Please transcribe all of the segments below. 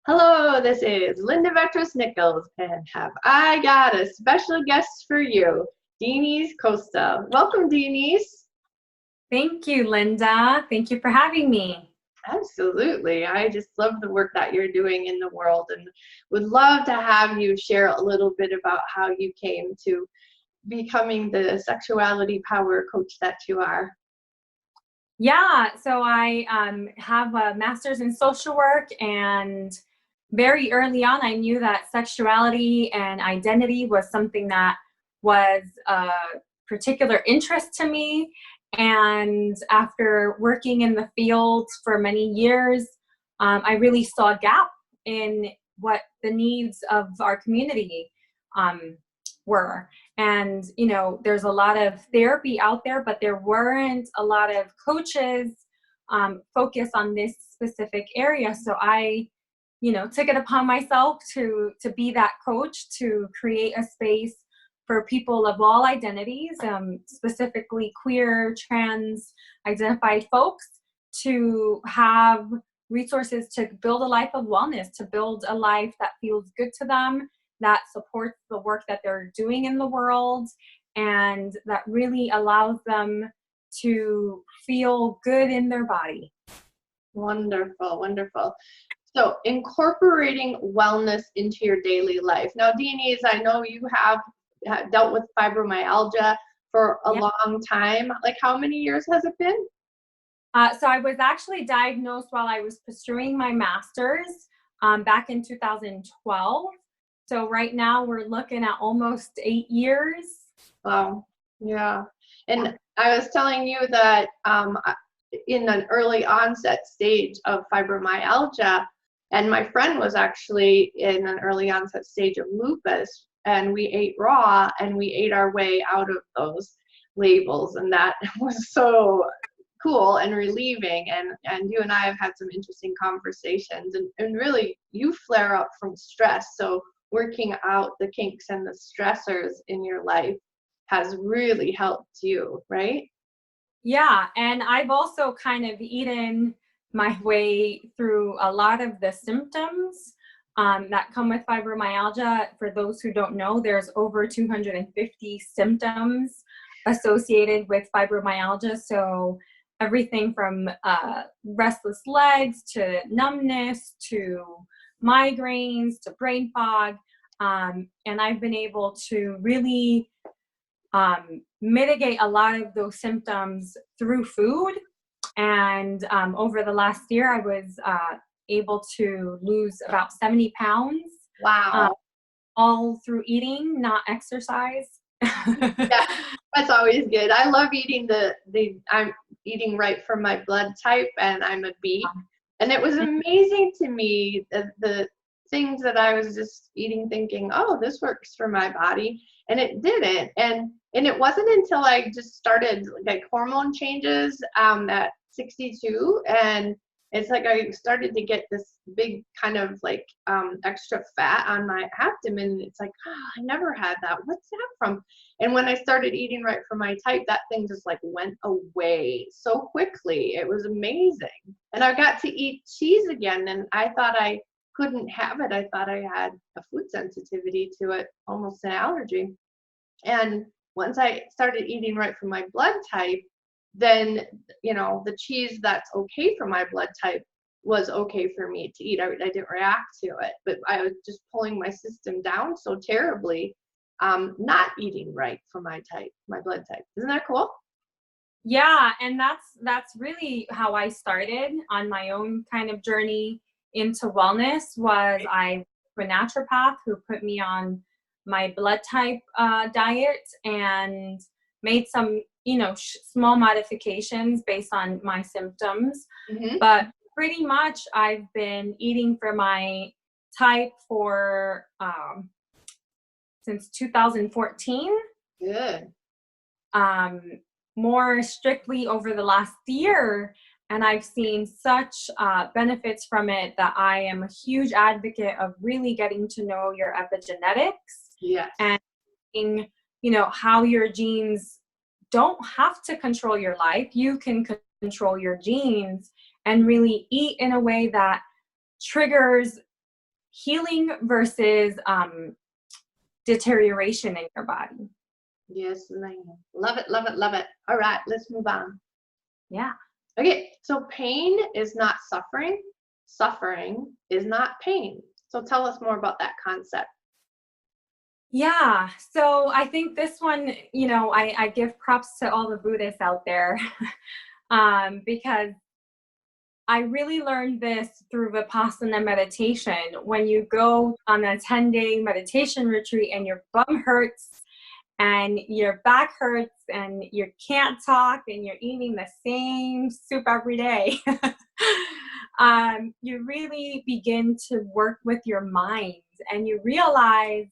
Hello, this is Linda Vettrus-Nichols, and have I got a special guest for you, Dieniz Costa. Welcome, Dieniz. Thank you, Linda. Thank you for having me. Absolutely. I just love the work that you're doing in the world and would love to have you share a little bit about how you came to becoming the sexuality power coach that you are. Yeah, so I have a master's in social work, and very early on, I knew that sexuality and identity was something that was a particular interest to me. And after working in the field for many years, I really saw a gap in what the needs of our community um, were. And, there's a lot of therapy out there, but there weren't a lot of coaches focus on this specific area. So I, took it upon myself to be that coach, to create a space for people of all identities, specifically queer, trans identified folks, to have resources to build a life of wellness, to build a life that feels good to them, that supports the work that they're doing in the world, and that really allows them to feel good in their body. Wonderful, wonderful. So incorporating wellness into your daily life. Now, Dieniz, I know you have dealt with fibromyalgia for a Yeah. long time. Like, how many years has it been? So I was actually diagnosed while I was pursuing my master's back in 2012. So right now we're looking at almost 8 years. Wow. Yeah. Yeah. And I was telling you that in an early onset stage of fibromyalgia, and my friend was actually in an early onset stage of lupus, and we ate raw and we ate our way out of those labels, and that was so cool and relieving. And you and I have had some interesting conversations, and really you flare up from stress, so working out the kinks and the stressors in your life has really helped you, right? Yeah, and I've also kind of eaten my way through a lot of the symptoms that come with fibromyalgia. For those who don't know, there's over 250 symptoms associated with fibromyalgia. So everything from restless legs to numbness to migraines to brain fog. And I've been able to really mitigate a lot of those symptoms through food. And over the last year, I was able to lose about 70 pounds, um, Wow. all through eating, not exercise. Yeah, that's always good. I love eating I'm eating right for my blood type, and I'm a B. And it was amazing to me the things that I was just eating thinking, oh, this works for my body, and it didn't. And it wasn't until I just started like hormone changes at 62, and it's like I started to get this big kind of like extra fat on my abdomen. It's like, oh, I never had that. What's that from? And when I started eating right for my type, that thing just like went away so quickly. It was amazing. And I got to eat cheese again, and I thought I couldn't have it. I thought I had a food sensitivity to it, almost an allergy. And once I started eating right for my blood type, then, the cheese that's okay for my blood type was okay for me to eat. I didn't react to it, but I was just pulling my system down so terribly, not eating right for my type, my blood type. Isn't that cool? Yeah, and that's really how I started on my own kind of journey into wellness. Was I a naturopath who put me on my blood type diet and made some, small modifications based on my symptoms. Hmm. But pretty much I've been eating for my type for since 2014. Good. um, more strictly over the last year, and I've seen such benefits from it that I am a huge advocate of really getting to know your epigenetics Yes. and how your genes don't have to control your life. You can control your genes and really eat in a way that triggers healing versus deterioration in your body. Yes, ma'am. Love it, love it, love it. All right, let's move on. Yeah. Okay, so pain is not suffering. Suffering is not pain. So tell us more about that concept. Yeah. So I think this one, I give props to all the Buddhists out there because I really learned this through Vipassana meditation. When you go on a 10-day meditation retreat and your bum hurts and your back hurts and you can't talk and you're eating the same soup every day, you really begin to work with your mind, and you realize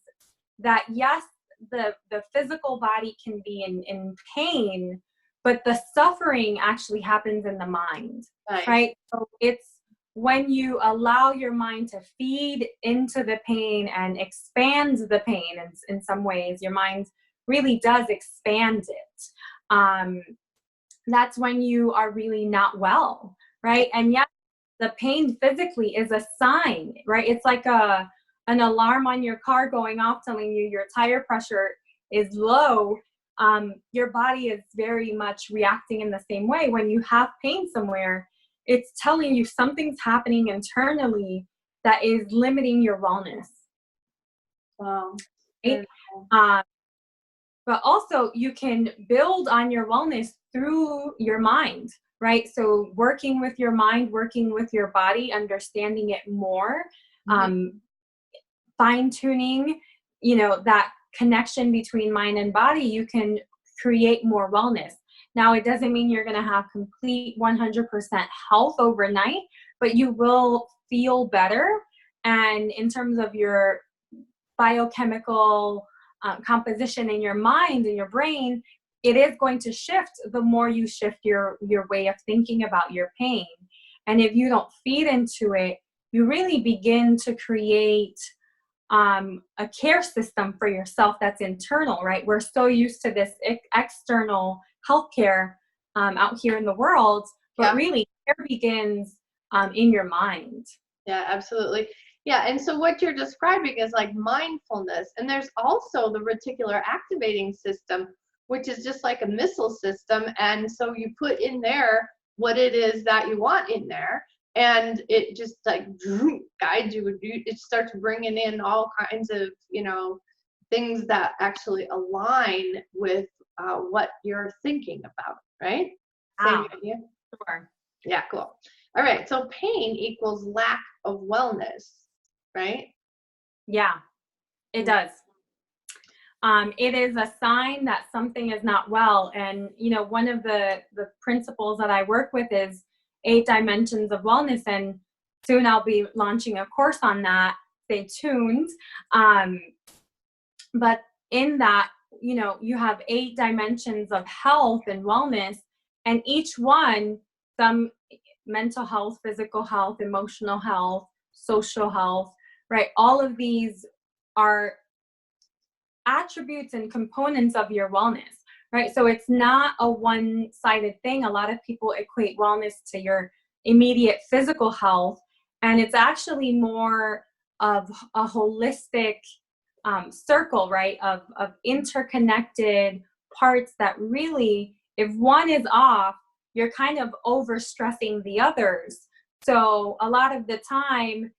that yes, the physical body can be in pain, but the suffering actually happens in the mind, right? So it's when you allow your mind to feed into the pain and expand the pain in some ways, your mind really does expand it. That's when you are really not well, right? And yet the pain physically is a sign, right? It's like an alarm on your car going off telling you your tire pressure is low. Your body is very much reacting in the same way. When you have pain somewhere, it's telling you something's happening internally that is limiting your wellness. Wow. Right? But also you can build on your wellness through your mind, right? So working with your mind, working with your body, understanding it more, fine-tuning, that connection between mind and body, you can create more wellness. Now, it doesn't mean you're going to have complete 100% health overnight, but you will feel better. And in terms of your biochemical composition in your mind and your brain, it is going to shift the more you shift your way of thinking about your pain. And if you don't feed into it, you really begin to create a care system for yourself that's internal, right? We're so used to this external healthcare out here in the world, but really care begins in your mind. Yeah, absolutely. Yeah, and so what you're describing is like mindfulness, and there's also the reticular activating system, which is just like a missile system, and so you put in there what it is that you want in there, and it just like guides you. It starts bringing in all kinds of things that actually align with what you're thinking about, right? Wow. Same idea? Sure. Yeah, cool. All right, so pain equals lack of wellness, right? Yeah, it does. It is a sign that something is not well. And, one of the principles that I work with is 8 dimensions of wellness. And soon I'll be launching a course on that. Stay tuned. But in that, you have 8 dimensions of health and wellness, and each one, some mental health, physical health, emotional health, social health, right? All of these are attributes and components of your wellness, right? So it's not a one-sided thing. A lot of people equate wellness to your immediate physical health, and it's actually more of a holistic circle, right? Of interconnected parts that really, if one is off, you're kind of overstressing the others. So a lot of the time,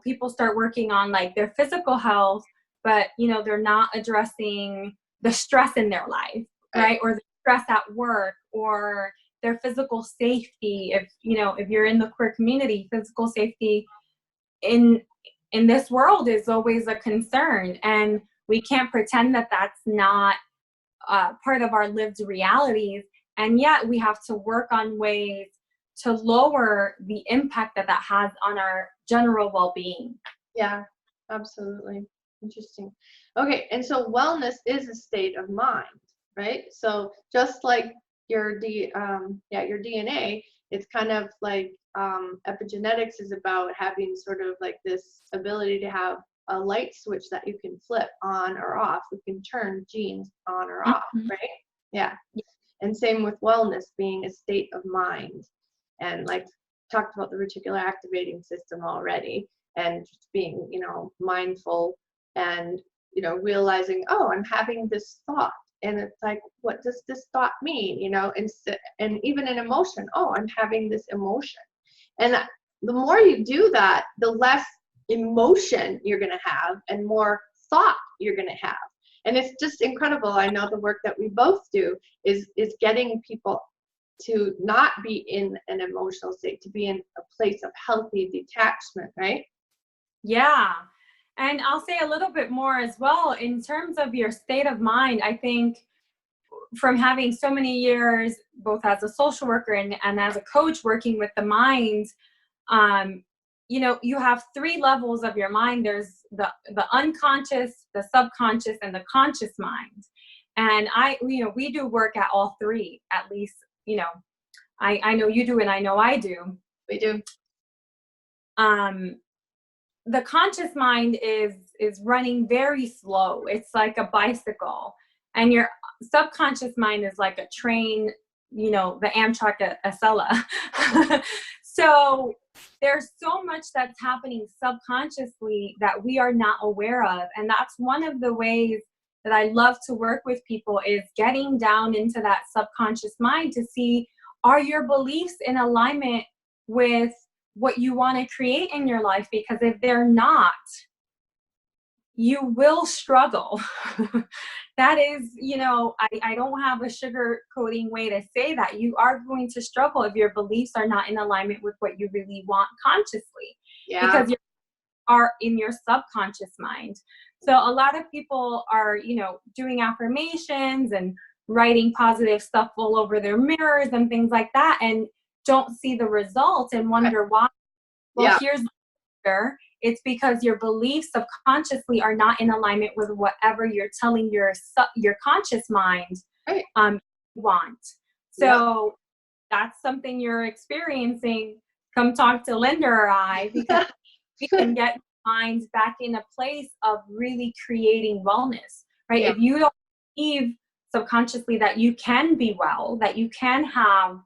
people start working on like their physical health, but they're not addressing the stress in their life, right? Or the stress at work, or their physical safety. If you're in the queer community, physical safety in this world is always a concern, and we can't pretend that that's not part of our lived realities. And yet we have to work on ways to lower the impact that has on our general well-being. Yeah, absolutely. Interesting. Okay, and so wellness is a state of mind, right? So just like your DNA, it's kind of like epigenetics is about having sort of like this ability to have a light switch that you can flip on or off. We can turn genes on or off, right? Yeah. And same with wellness being a state of mind. And like talked about the reticular activating system already. and just being, mindful and, realizing, oh, I'm having this thought. And it's like, what does this thought mean? And even an emotion, oh, I'm having this emotion. And the more you do that, the less emotion you're going to have and more thought you're going to have. And it's just incredible. I know the work that we both do is getting people to not be in an emotional state, to be in a place of healthy detachment, right? Yeah. And I'll say a little bit more as well in terms of your state of mind. I think from having so many years, both as a social worker and as a coach working with the mind, you have 3 levels of your mind. There's the unconscious, the subconscious, and the conscious mind. And we do work at all 3, at least, I know you do, and I know I do. We do. The conscious mind is running very slow. It's like a bicycle, and your subconscious mind is like a train, the Amtrak Acela. So there's so much that's happening subconsciously that we are not aware of. And that's one of the ways that I love to work with people, is getting down into that subconscious mind to see, are your beliefs in alignment with what you want to create in your life? Because if they're not, you will struggle. That is, I don't have a sugar-coating way to say that. You are going to struggle if your beliefs are not in alignment with what you really want consciously. Yeah. Because you are in your subconscious mind. So a lot of people are, doing affirmations and writing positive stuff all over their mirrors and things like that, and don't see the results and wonder why. Well, yeah. Here's the answer. It's because your beliefs subconsciously are not in alignment with whatever you're telling your conscious mind want. So that's something you're experiencing. Come talk to Linda or I, because we can get minds back in a place of really creating wellness, right? Yeah. If you don't believe subconsciously that you can be well, that you can have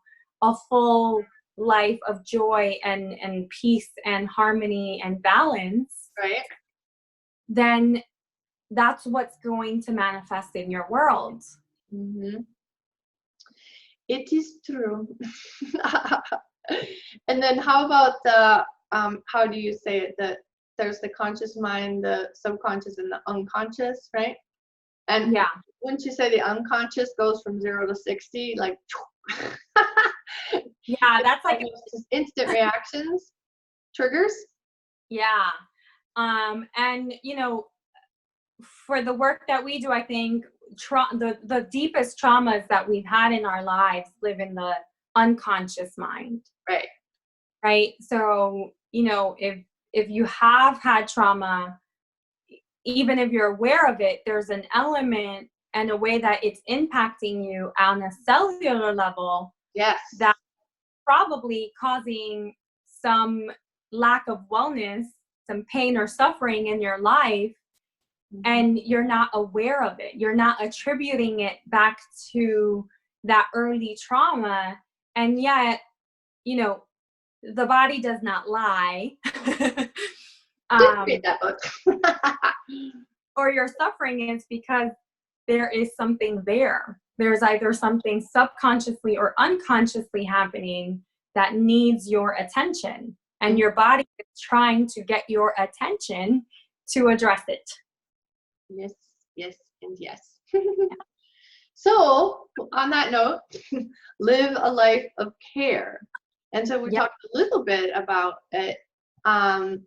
a full life of joy and peace and harmony and balance, right, then that's what's going to manifest in your world. Mm-hmm. It is true. And then how about the how do you say it, that there's the conscious mind, the subconscious, and the unconscious, right? And wouldn't you say the unconscious goes from 0 to 60, like yeah, that's like just instant reactions, triggers? Yeah. And for the work that we do, I think the deepest traumas that we've had in our lives live in the unconscious mind. Right. So, if you have had trauma, even if you're aware of it, there's an element and a way that it's impacting you on a cellular level. Yes. That's probably causing some lack of wellness, some pain or suffering in your life, and you're not aware of it. You're not attributing it back to that early trauma. And yet, the body does not lie. Read that book. Or you're suffering is because there is something there. There's either something subconsciously or unconsciously happening that needs your attention, and your body is trying to get your attention to address it. Yes, yes, and yes. So on that note, live a life of care. And so we talked a little bit about it. And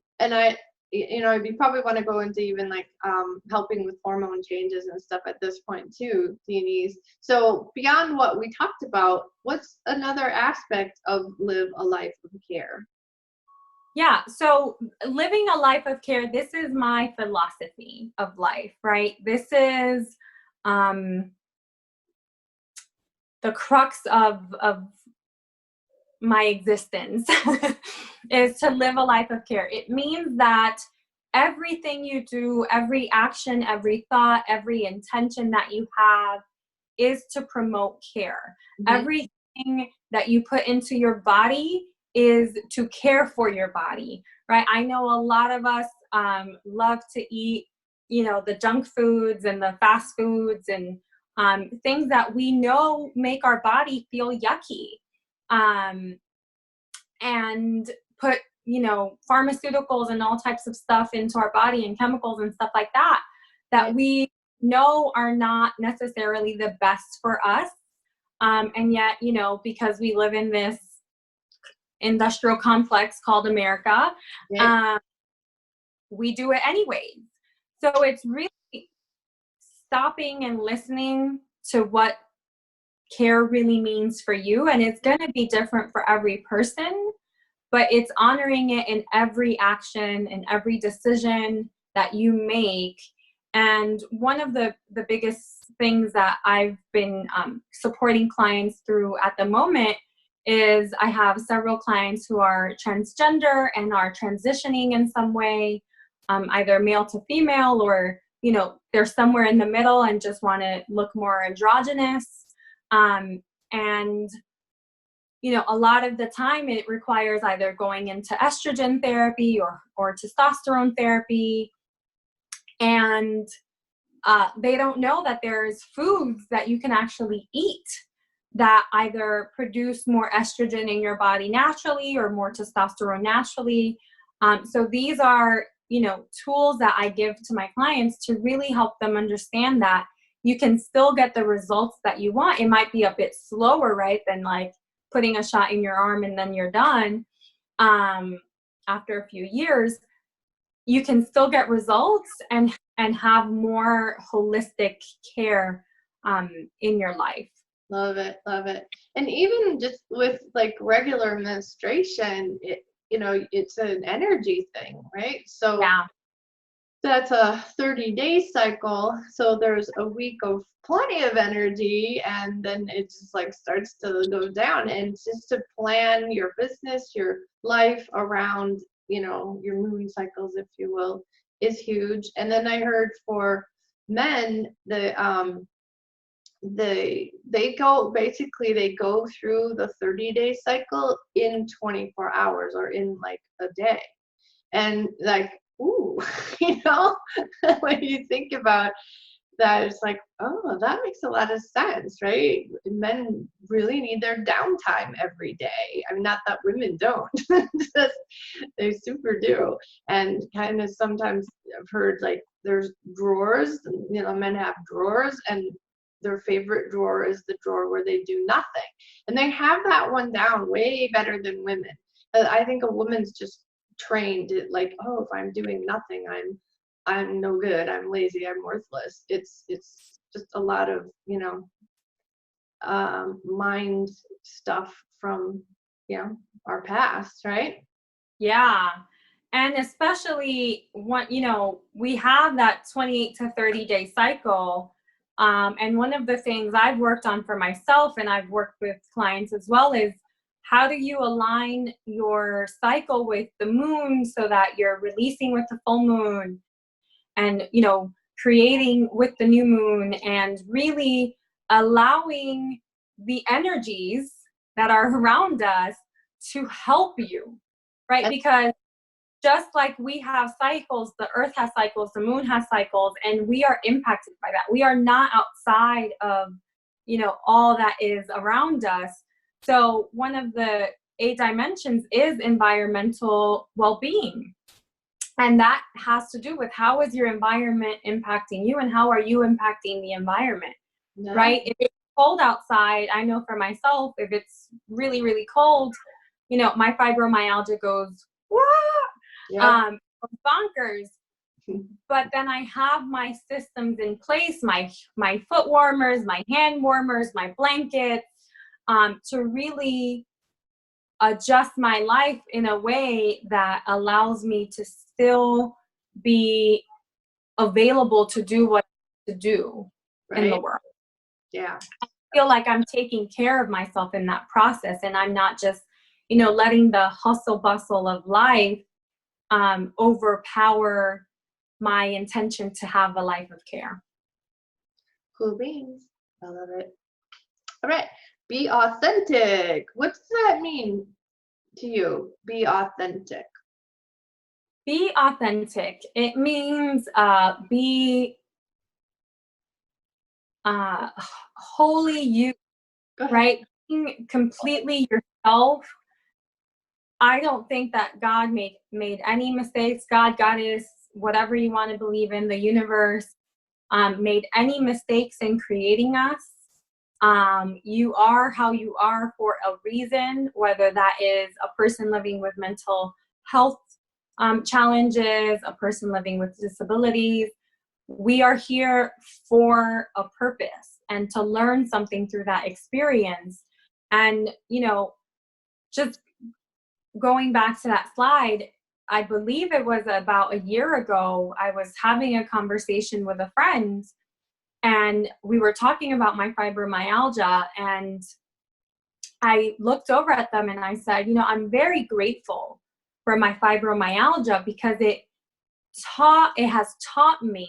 we probably want to go into even like helping with hormone changes and stuff at this point too, Dieniz. So beyond what we talked about, what's another aspect of live a life of care? Yeah, so living a life of care, this is my philosophy of life, right? This is the crux of my existence is to live a life of care. It means that everything you do, every action, every thought, every intention that you have is to promote care. Everything that you put into your body is to care for your body, right? I know a lot of us love to eat, the junk foods and the fast foods and things that we know make our body feel yucky, and put, pharmaceuticals and all types of stuff into our body and chemicals and stuff like that, that we know are not necessarily the best for us. And yet, because we live in this industrial complex called America, we do it anyways. So it's really stopping and listening to what care really means for you. And it's going to be different for every person, but it's honoring it in every action and every decision that you make. And one of the biggest things that I've been supporting clients through at the moment is I have several clients who are transgender and are transitioning in some way, either male to female, or, they're somewhere in the middle and just want to look more androgynous. And, a lot of the time it requires either going into estrogen therapy or testosterone therapy. And they don't know that there's foods that you can actually eat that either produce more estrogen in your body naturally or more testosterone naturally. So these are, tools that I give to my clients to really help them understand that you can still get the results that you want. It might be a bit slower, right, than like putting a shot in your arm and then you're done. After a few years, you can still get results and have more holistic care in your life. Love it. And even just with like regular menstruation, it's an energy thing, right? So that's a 30-day cycle. So there's a week of plenty of energy, and then it just like starts to go down. And just to plan your business, your life around, your moon cycles, if you will, is huge. And then I heard for men, they go through the 30-day cycle in 24 hours or in like a day. And like, ooh, when you think about that, it's like, oh, that makes a lot of sense, right? Men really need their downtime every day. I mean, not that women don't, they super do. And kind of sometimes I've heard like there's drawers, men have drawers, and their favorite drawer is the drawer where they do nothing. And they have that one down way better than women. I think a woman's just trained it like, oh, if I'm doing nothing, I'm no good, I'm lazy, I'm worthless. It's just a lot of, mind stuff from, our past, right? Yeah. And especially when, we have that 28 to 30-day cycle. And one of the things I've worked on for myself, and I've worked with clients as well, is how do you align your cycle with the moon so that you're releasing with the full moon and, creating with the new moon, and really allowing the energies that are around us to help you, right? Because just like we have cycles, the earth has cycles, the moon has cycles, and we are impacted by that. We are not outside of, all that is around us. So one of the 8 dimensions is environmental well-being. And that has to do with how is your environment impacting you and how are you impacting the environment, right? If it's cold outside, I know for myself, if it's really, really cold, my fibromyalgia goes, bonkers. But then I have my systems in place, my foot warmers, my hand warmers, my blankets, to really adjust my life in a way that allows me to still be available to do what I need to do in the world. Yeah. I feel like I'm taking care of myself in that process, and I'm not just, letting the hustle bustle of life overpower my intention to have a life of care. Cool beans. I love it. All right. Be authentic. What does that mean to you, be authentic? Be authentic. It means be uh, wholly you, Go ahead. right? Being completely yourself. I don't think that God made any mistakes. God, Goddess, whatever you want to believe in, the universe, made any mistakes in creating us. You are how you are for a reason, whether that is a person living with mental health challenges, a person living with disabilities. We are here for a purpose and to learn something through that experience. And, just going back to that slide, I believe it was about a year ago, I was having a conversation with a friend and we were talking about my fibromyalgia, and I looked over at them and I said, I'm very grateful for my fibromyalgia because it has taught me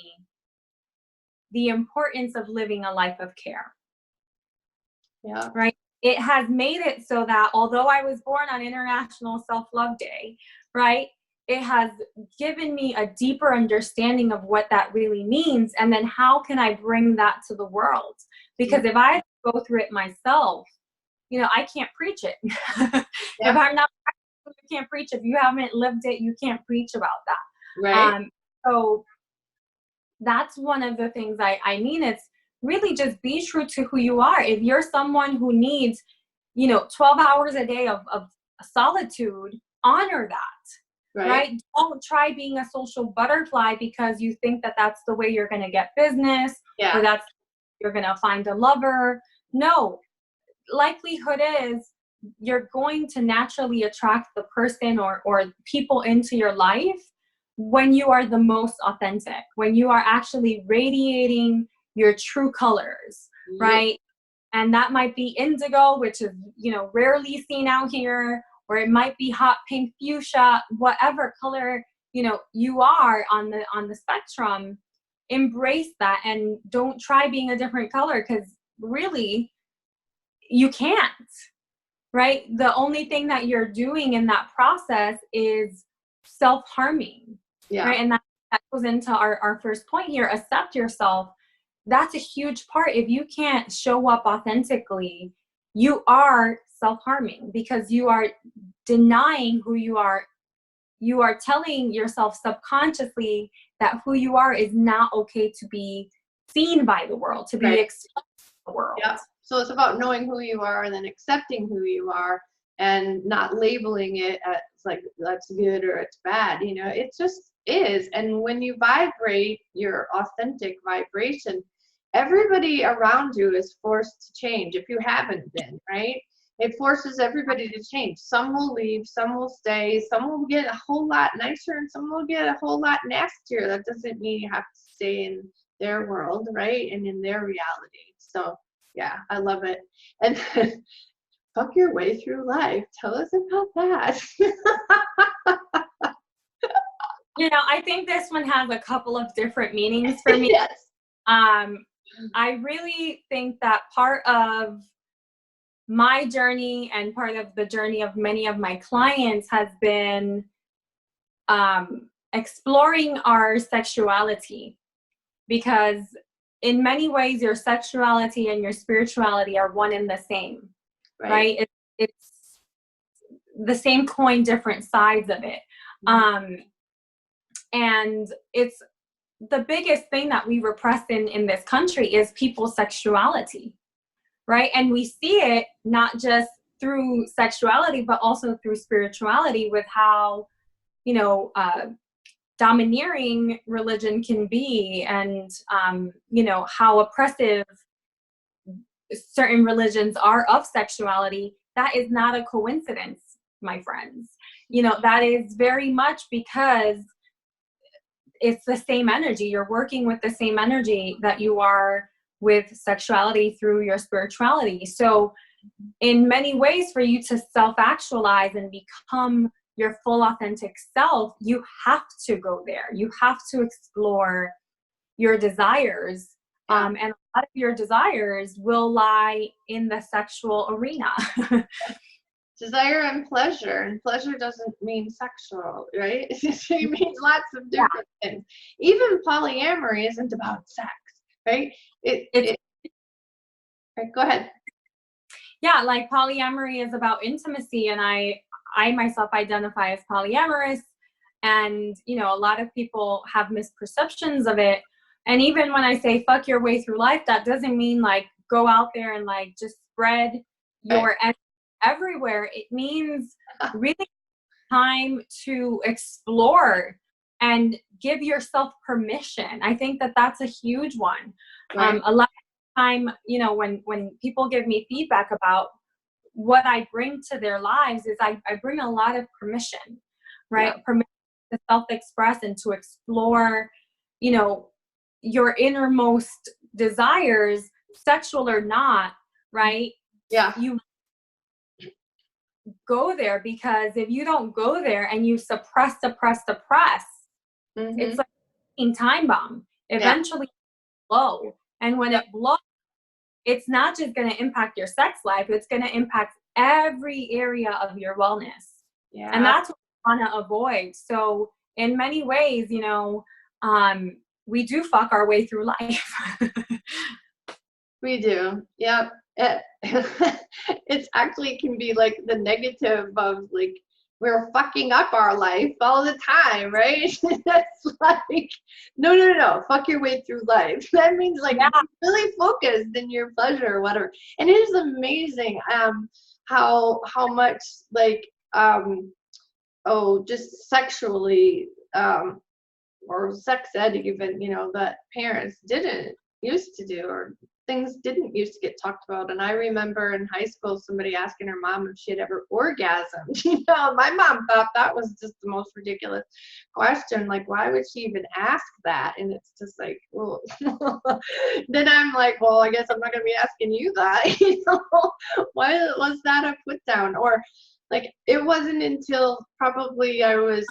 the importance of living a life of care. Yeah. Right? It has made it so that although I was born on International Self-Love Day, right, it has given me a deeper understanding of what that really means. And then how can I bring that to the world? Because if I go through it myself, I can't preach it. If I'm not, you can't preach. If you haven't lived it, you can't preach about that. Right. So that's one of the things I mean. It's really just be true to who you are. If you're someone who needs, 12 hours a day of solitude, honor that, right? Don't try being a social butterfly because you think that that's the way you're going to get business, or that's you're going to find a lover. No, likelihood is you're going to naturally attract the person or people into your life when you are the most authentic, when you are actually radiating your true colors, right? And that might be indigo, which is, rarely seen out here, or it might be hot pink fuchsia, whatever color, you are on the spectrum. Embrace that and don't try being a different color, because really you can't, right? The only thing that you're doing in that process is self-harming, right? And that goes into our first point here, accept yourself. That's a huge part. If you can't show up authentically, you are self-harming because you are denying who you are. You are telling yourself subconsciously that who you are is not okay to be seen by the world, to be expressed in the world. Yeah. So it's about knowing who you are and then accepting who you are and not labeling it as like that's good or it's bad. It just is. And when you vibrate your authentic vibration, everybody around you is forced to change if you haven't been, right? It forces everybody to change. Some will leave, some will stay, some will get a whole lot nicer, and some will get a whole lot nastier. That doesn't mean you have to stay in their world, right? And in their reality. So yeah, I love it. And then fuck your way through life. Tell us about that. I think this one has a couple of different meanings for me. Yes. I really think that part of my journey and part of the journey of many of my clients has been exploring our sexuality, because in many ways your sexuality and your spirituality are one and the same, right? It's the same coin, different sides of it. And it's the biggest thing that we repress in this country is people's sexuality, right? And we see it not just through sexuality, but also through spirituality, with how, domineering religion can be, and, how oppressive certain religions are of sexuality. That is not a coincidence, my friends. That is very much because it's the same energy. You're working with the same energy that you are with sexuality through your spirituality. So in many ways, for you to self-actualize and become your full authentic self, you have to go there. You have to explore your desires. And a lot of your desires will lie in the sexual arena. desire and pleasure doesn't mean sexual, right? It means lots of different things. Even polyamory isn't about sex, right? Right, go ahead. Yeah, like polyamory is about intimacy, and I myself identify as polyamorous, and you know, a lot of people have misperceptions of it. And even when I say fuck your way through life, that doesn't mean like go out there and like just spread your energy everywhere. It means really time to explore and give yourself permission. I think that that's a huge one. Right. A lot of time, you know, when people give me feedback about what I bring to their lives is I bring a lot of permission, right? Yeah. Permission to self-express and to explore, you know, your innermost desires, sexual or not, right? Yeah. You go there, because if you don't go there and you suppress, Mm-hmm. it's like a time bomb. Eventually blow. And when it blows, it's not just going to impact your sex life, it's going to impact every area of your wellness. Yeah. And that's what we want to avoid. So in many ways, you know, we do fuck our way through life. We do. Yep. It's actually can be like the negative of like we're fucking up our life all the time, right? That's like no. Fuck your way through life. That means like really focused in your pleasure or whatever. And it is amazing how much like just sexually or sex ed even, you know, that parents didn't used to do, or things didn't used to get talked about. And I remember in high school somebody asking her mom if she had ever orgasmed. You know, my mom thought that was just the most ridiculous question. Like, why would she even ask that? And it's just like, well, then I'm like, well, I guess I'm not gonna be asking you that. You know, why was that a put down? Or like, it wasn't until probably I was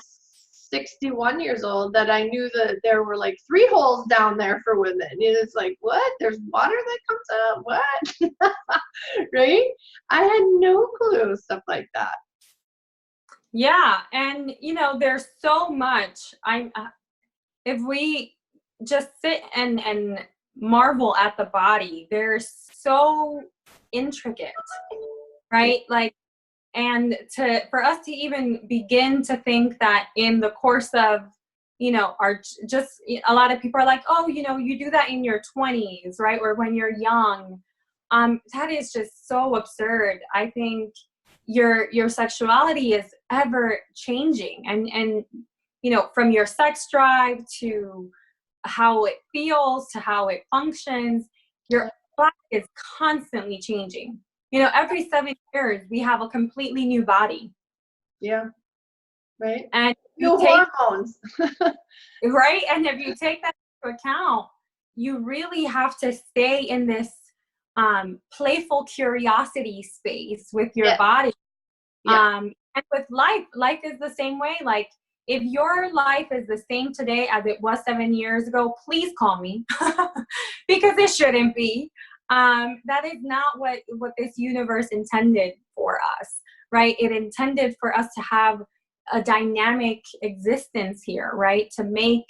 61 years old that I knew that there were like 3 holes down there for women. And it's like, what? There's water that comes out? What? Right? I had no clue, stuff like that. Yeah. And, you know, there's so much. If we just sit and marvel at the body, they're so intricate, right? Like, and for us to even begin to think that in the course of, you know, a lot of people are like, oh, you know, you do that in your 20s, right? Or when you're young. That is just so absurd. I think your sexuality is ever changing, and you know, from your sex drive to how it feels to how it functions, your body is constantly changing. You know, every 7 years we have a completely new body. Yeah. Right. And new hormones. Right. And if you take that into account, you really have to stay in this playful curiosity space with your body. And with life is the same way. Like, if your life is the same today as it was 7 years ago, please call me because it shouldn't be. That is not what this universe intended for us, right? It intended for us to have a dynamic existence here, right? To make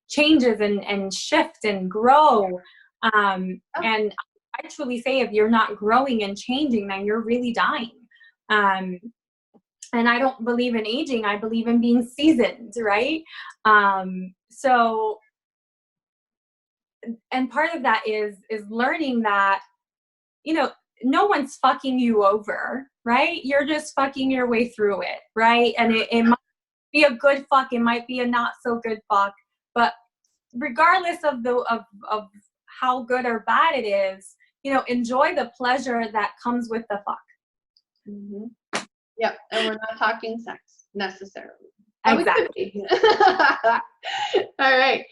changes and shift and grow. And I truly say, if you're not growing and changing, then you're really dying. And I don't believe in aging. I believe in being seasoned, right? So, and part of that is learning that, you know, no one's fucking you over, right? You're just fucking your way through it, right? And it might be a good fuck, it might be a not so good fuck, but regardless of of how good or bad it is, you know, enjoy the pleasure that comes with the fuck. Mm-hmm. Yep, and we're not talking sex necessarily. Exactly. All right.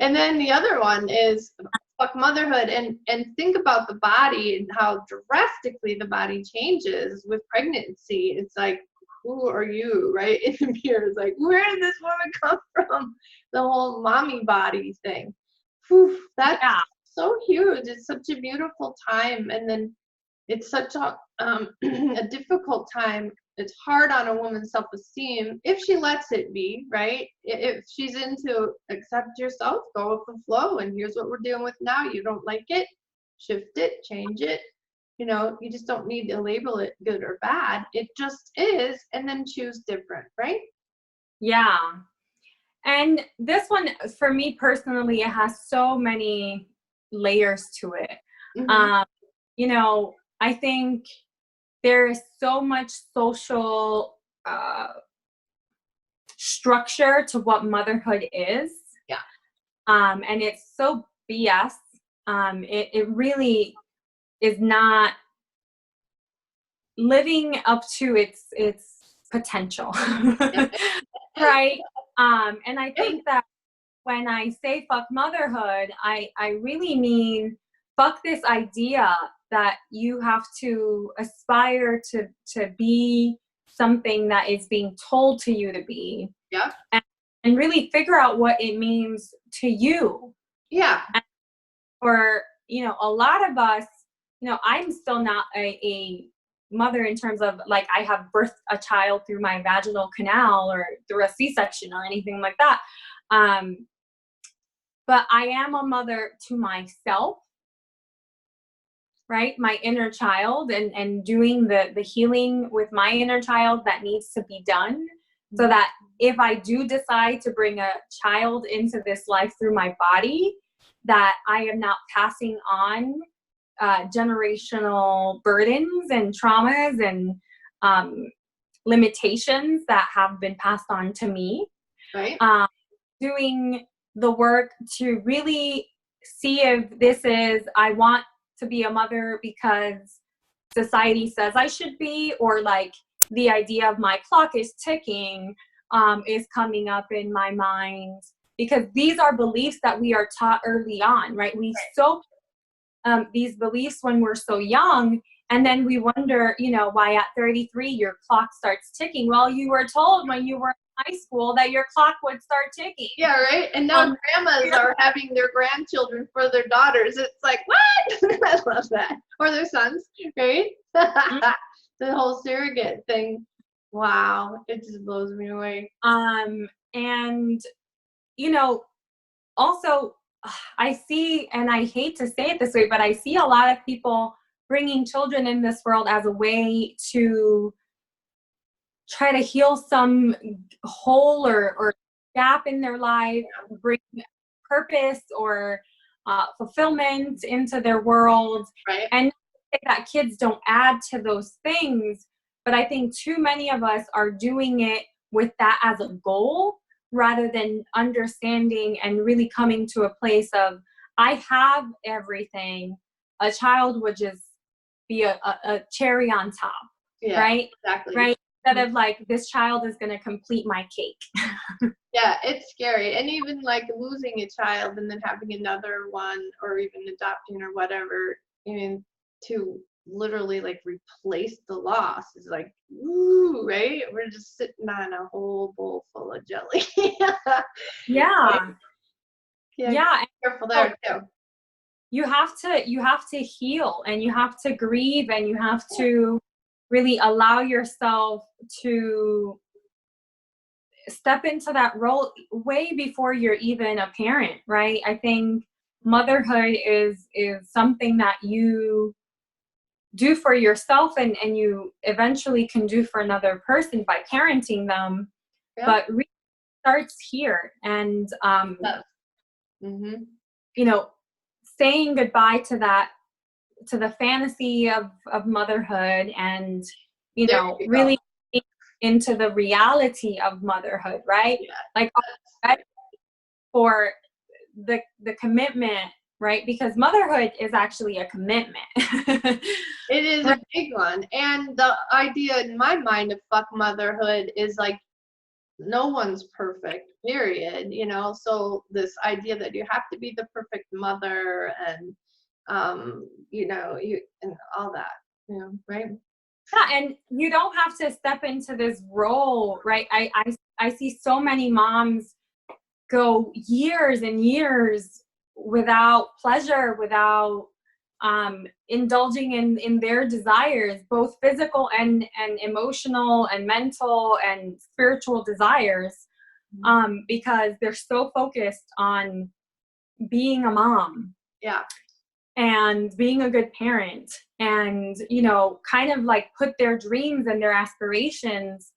And then the other one is fuck motherhood, and think about the body and how drastically the body changes with pregnancy. It's like, who are you, right? In the mirror, it's like, where did this woman come from? The whole mommy body thing. Whew, that's so huge. It's such a beautiful time, and then it's such a difficult time it's hard on a woman's self-esteem if she lets it be, right? If she's into accept yourself, go with the flow, and here's what we're dealing with now. You don't like it, shift it, change it. You know, you just don't need to label it good or bad. It just is, and then choose different, right? Yeah. And this one, for me personally, it has so many layers to it. Mm-hmm. You know, I think there is so much social structure to what motherhood is. Yeah. And it's so BS. It really is not living up to its potential. Right? And I think that when I say fuck motherhood, I really mean fuck this idea that you have to aspire to be something that is being told to you to be. Yeah. And really figure out what it means to you. Yeah. And for, you know, a lot of us, you know, I'm still not a mother in terms of like I have birthed a child through my vaginal canal or through a C-section or anything like that. But I am a mother to myself, right? My inner child, and doing the healing with my inner child that needs to be done, so that if I do decide to bring a child into this life through my body, that I am not passing on generational burdens and traumas and limitations that have been passed on to me. Right. Doing the work to really see if this is, I want to be a mother because society says I should be, or like the idea of my clock is ticking is coming up in my mind, because these are beliefs that we are taught early on, right? We soak these beliefs when we're so young, and then we wonder, you know, why at 33 your clock starts ticking. Well, you were told when you were in high school that your clock would start ticking. Yeah, right. And now grandmas are having their grandchildren for their daughters. It's like, what? I love that. Or their sons, right? The whole surrogate thing. Wow, it just blows me away. And you know, also I see, and I hate to say it this way, but I see a lot of people bringing children in this world as a way to try to heal some hole or gap in their life, bring purpose or fulfillment into their world. Right. And that kids don't add to those things, but I think too many of us are doing it with that as a goal, rather than understanding and really coming to a place of, I have everything. A child would just be a cherry on top. Yeah, right? Exactly. Right? Instead of like, this child is going to complete my cake. Yeah, it's scary. And even like losing a child and then having another one, or even adopting or whatever, I mean, to literally like replace the loss is like, woo, right? We're just sitting on a whole bowl full of jelly. Yeah. Right? Yeah. Careful there too. You have to heal, and you have to grieve, and you have to really allow yourself to step into that role way before you're even a parent, right? I think motherhood is something that you do for yourself, and you eventually can do for another person by parenting them. Yeah. But really starts here. And you know, saying goodbye to the fantasy of motherhood, and you know, really into the reality of motherhood, right? Yeah. Like for the commitment, right? Because motherhood is actually a commitment. It is a big one. And the idea in my mind of fuck motherhood is like, no one's perfect, period. You know, so this idea that you have to be the perfect mother, and you know, and all that, you know, right? Yeah, and you don't have to step into this role, right? I see so many moms go years and years without pleasure, without indulging in their desires, both physical and emotional and mental and spiritual desires, because they're so focused on being a mom. Yeah. And being a good parent, and, you know, kind of like put their dreams and their aspirations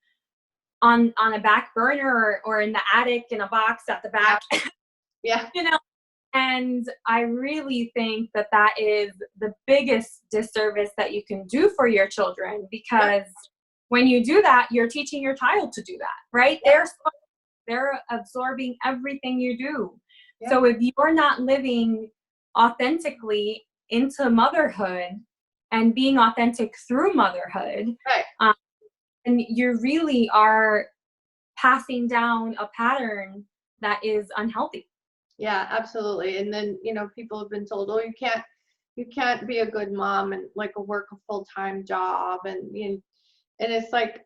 on a back burner or in the attic in a box at the back. Yeah. You know, and I really think that is the biggest disservice that you can do for your children, because when you do that, you're teaching your child to do that, right? They're absorbing everything you do. So if you're not living authentically into motherhood and being authentic through motherhood, and you really are passing down a pattern that is unhealthy. Yeah, absolutely. And then, you know, people have been told, oh, you can't be a good mom and like work a full-time job, and it's like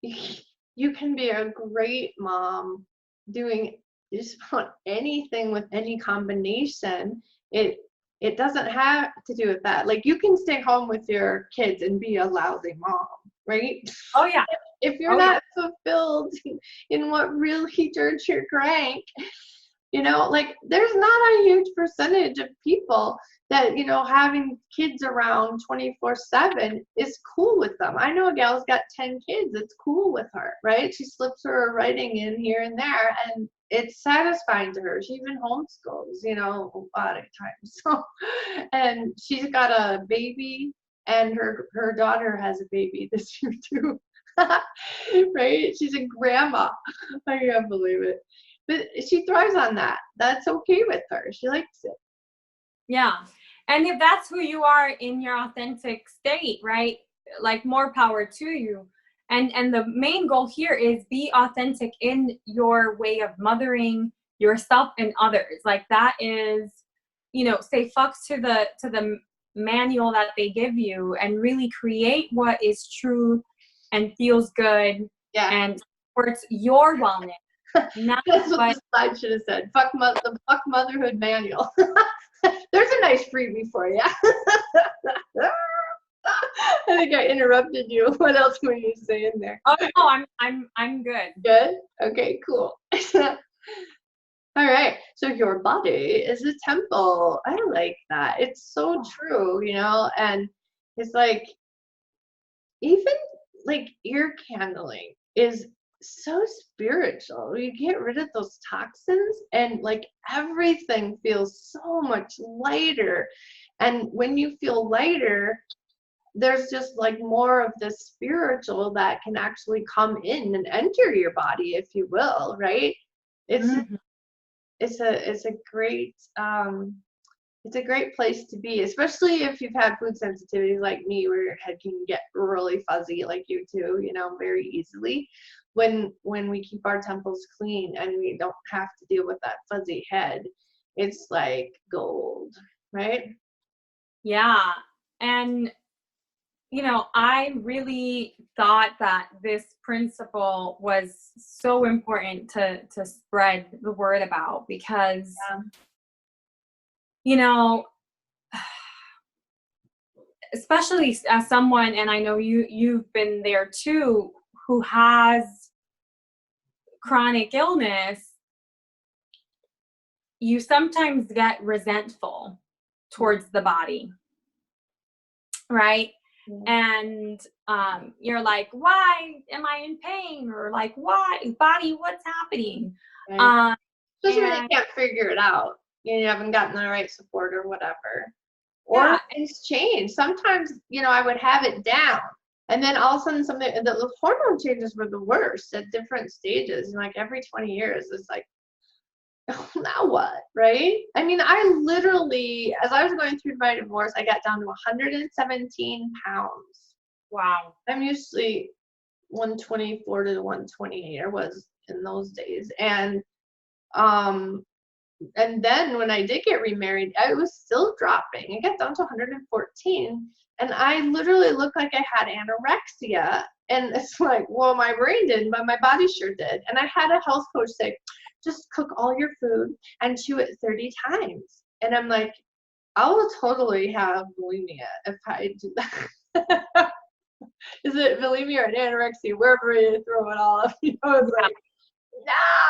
you can be a great mom doing just about anything with any combination. It doesn't have to do with that. Like, you can stay home with your kids and be a lousy mom, right? Oh yeah. If you're not fulfilled in what really turns your crank, you know, like, there's not a huge percentage of people that, you know, having kids around 24/7 is cool with them. I know a gal's got 10 kids. It's cool with her, right? She slips her writing in here and there, and it's satisfying to her. She even homeschools, you know, a lot of times. So, and she's got a baby, and her daughter has a baby this year too. Right? She's a grandma. I can't believe it. But she thrives on that. That's okay with her. She likes it. Yeah. And if that's who you are in your authentic state, right? Like, more power to you. And the main goal here is be authentic in your way of mothering yourself and others. Like, that is, you know, say fucks to the manual that they give you, and really create what is true and feels good and supports your wellness. That's what the slide should have said. The fuck motherhood manual. There's a nice freebie for you. I think I interrupted you. What else were you saying there? Oh no, I'm good. Good? Okay, cool. All right. So your body is a temple. I like that. It's so true, you know, and it's like, even like ear candling is so spiritual. You get rid of those toxins, and like everything feels so much lighter. And when you feel lighter, there's just like more of the spiritual that can actually come in and enter your body, if you will, right? It's a great it's a great place to be, especially if you've had food sensitivities like me, where your head can get really fuzzy, like you too, you know, very easily. When we keep our temples clean and we don't have to deal with that fuzzy head, it's like gold, right? Yeah. And, you know, I really thought that this principle was so important to spread the word about, because you know, especially as someone, and I know you've been there too, who has chronic illness, you sometimes get resentful towards the body, right? And you're like, why am I in pain? Or like, why, body, what's happening? Right. Especially when you can't figure it out. You haven't gotten the right support or whatever. Or things change. Sometimes, you know, I would have it down, and then all of a sudden the hormone changes were the worst at different stages. And like every 20 years, it's like, oh, now what, right? I mean, I literally, as I was going through my divorce, I got down to 117 pounds. Wow. I'm usually 124 to 128, or was in those days. And then when I did get remarried, I was still dropping. I got down to 114, and I literally looked like I had anorexia. And it's like, well, my brain didn't, but my body sure did. And I had a health coach say, just cook all your food and chew it 30 times. And I'm like, I will totally have bulimia if I do that. Is it bulimia or anorexia? Wherever you throw it all up, it's like,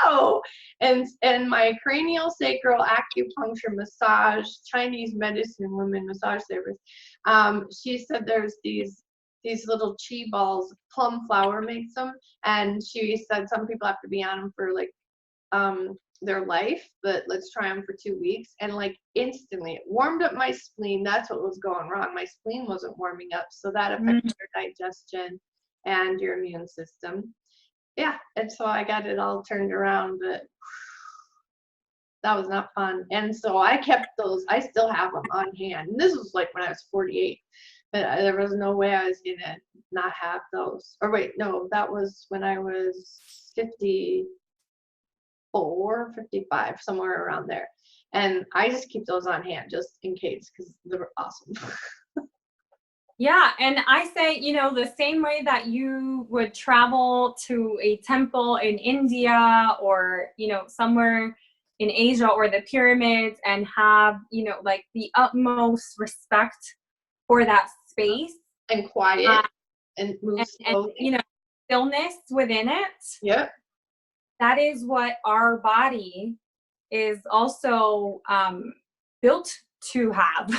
no. And my cranial sacral acupuncture massage Chinese medicine woman massage therapist, she said there's these little chi balls, plum flower makes them, and she said some people have to be on them for like their life, but let's try them for 2 weeks. And like instantly it warmed up my spleen. That's what was going wrong. My spleen wasn't warming up, so that affected your digestion and your immune system. Yeah, and so I got it all turned around, but that was not fun. And so I kept those. I still have them on hand. And this was like when I was 48, but there was no way I was gonna not have those. Or wait, no, that was when I was 54, 55, somewhere around there. And I just keep those on hand just in case, because they're awesome. Yeah, and I say, the same way that you would travel to a temple in India or, somewhere in Asia or the pyramids and have, like the utmost respect for that space. And quiet and move slowly. And, stillness within it. Yep. That is what our body is also built to have,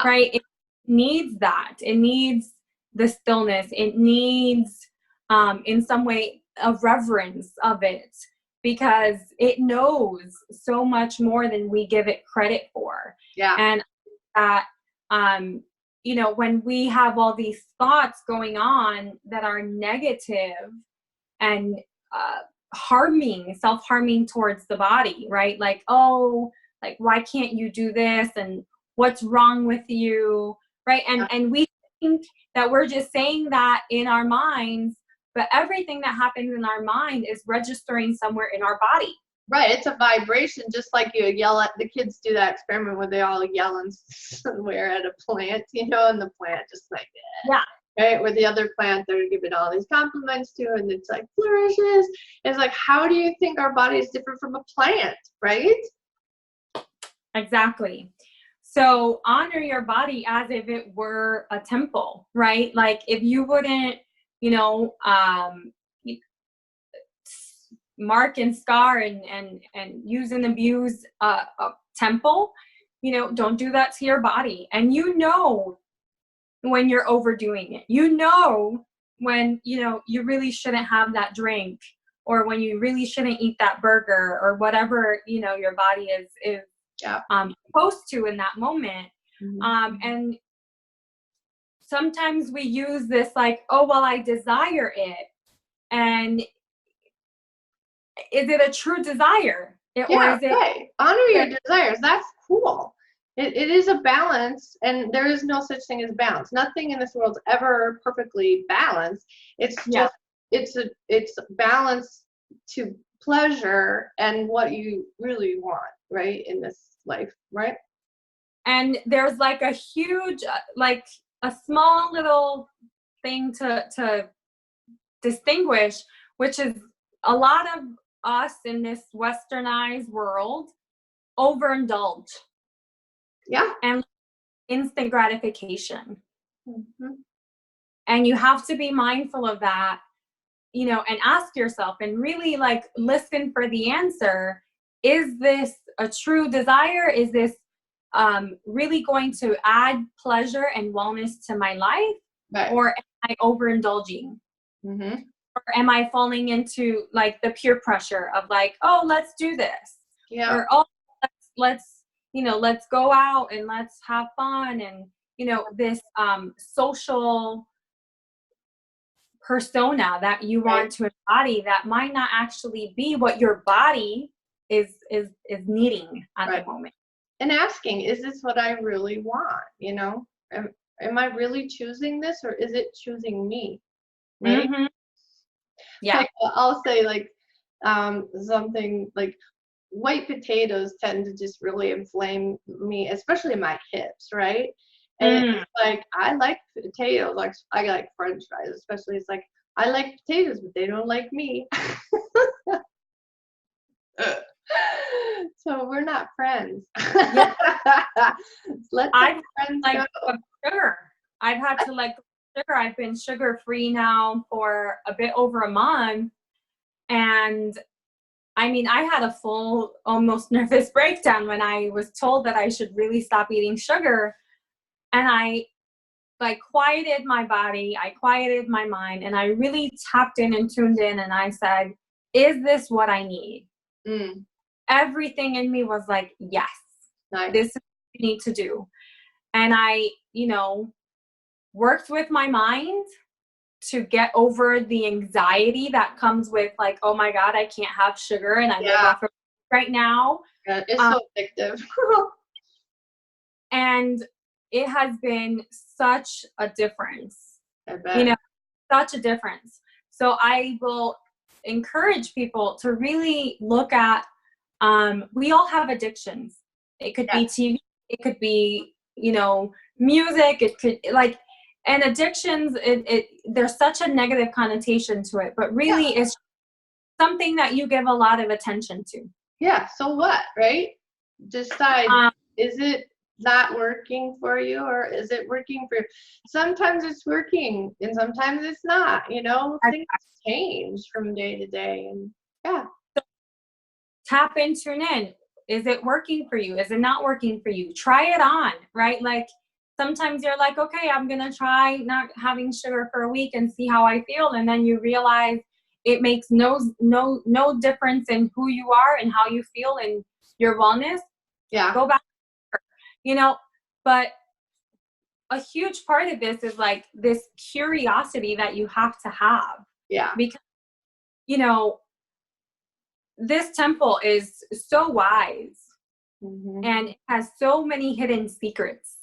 right? It needs that. It needs the stillness. It needs, in some way, a reverence of it, because it knows so much more than we give it credit for. Yeah. And that, when we have all these thoughts going on that are negative and self-harming towards the body, right? Like, oh, like, why can't you do this? And what's wrong with you? Right. And we think that we're just saying that in our minds, but everything that happens in our mind is registering somewhere in our body. Right. It's a vibration, just like you yell at the kids do that experiment where they all yell and somewhere at a plant, and the plant just like that. Yeah. Right. Where the other plant they're giving all these compliments to, and it's like flourishes. It's like, how do you think our body is different from a plant? Right. Exactly. So honor your body as if it were a temple, right? Like if you wouldn't, mark and scar and use and abuse a temple, don't do that to your body. And when you're overdoing it, when, you really shouldn't have that drink, or when you really shouldn't eat that burger, or whatever, your body is supposed to in that moment. Mm-hmm. And sometimes we use this like, oh, well, I desire it. And is it a true desire? Or is it right. Honor your desires. That's cool. It is a balance, and there is no such thing as balance. Nothing in this world's ever perfectly balanced. It's just it's balance to pleasure and what you really want, right, in this life, right? And there's like a huge, like a small little thing to distinguish, which is a lot of us in this westernized world overindulge. Yeah. And instant gratification. Mm-hmm. And you have to be mindful of that, and ask yourself and really like listen for the answer. Is this a true desire? Is this really going to add pleasure and wellness to my life? Right. Or am I overindulging? Mm-hmm. Or am I falling into like the peer pressure of like, oh, let's do this. Yeah. Or, oh, let's go out and let's have fun. And, this social persona that you want to embody that might not actually be what your body is needing at the moment. And asking, is this what I really want? Am I really choosing this, or is it choosing me? Right? Mm-hmm. Yeah. Like, I'll say like something like white potatoes tend to just really inflame me, especially my hips, right? And it's like, I like potatoes, like I like French fries, especially. It's like, I like potatoes, but they don't like me. So we're not friends. Yeah. Let I've the friends like go. sugar. I've had to let go of sugar. I've been sugar free now for a bit over a month. And I mean, I had a full, almost nervous breakdown when I was told that I should really stop eating sugar. And I like quieted my body, I quieted my mind, and I really tapped in and tuned in. And I said, is this what I need? Mm, Everything in me was like, yes, nice. this is what I need to do. And I, worked with my mind to get over the anxiety that comes with like, oh my God, I can't have sugar and I live off of it right now. Yeah, it's so addictive. And it has been such a difference, I bet. such a difference. So I will encourage people to really look at, we all have addictions. It could be TV, it could be, music, it could and addictions, there's such a negative connotation to it, but really it's something that you give a lot of attention to. Yeah, so what, right? Decide, is it not working for you or is it working for you? Sometimes it's working and sometimes it's not, things change from day to day. And tap in, tune in. Is it working for you? Is it not working for you? Try it on, right? Like sometimes you're like, okay, I'm going to try not having sugar for a week and see how I feel. And then you realize it makes no difference in who you are and how you feel and your wellness. Yeah. Go back, but a huge part of this is like this curiosity that you have to have. Yeah. Because, this temple is so wise and it has so many hidden secrets.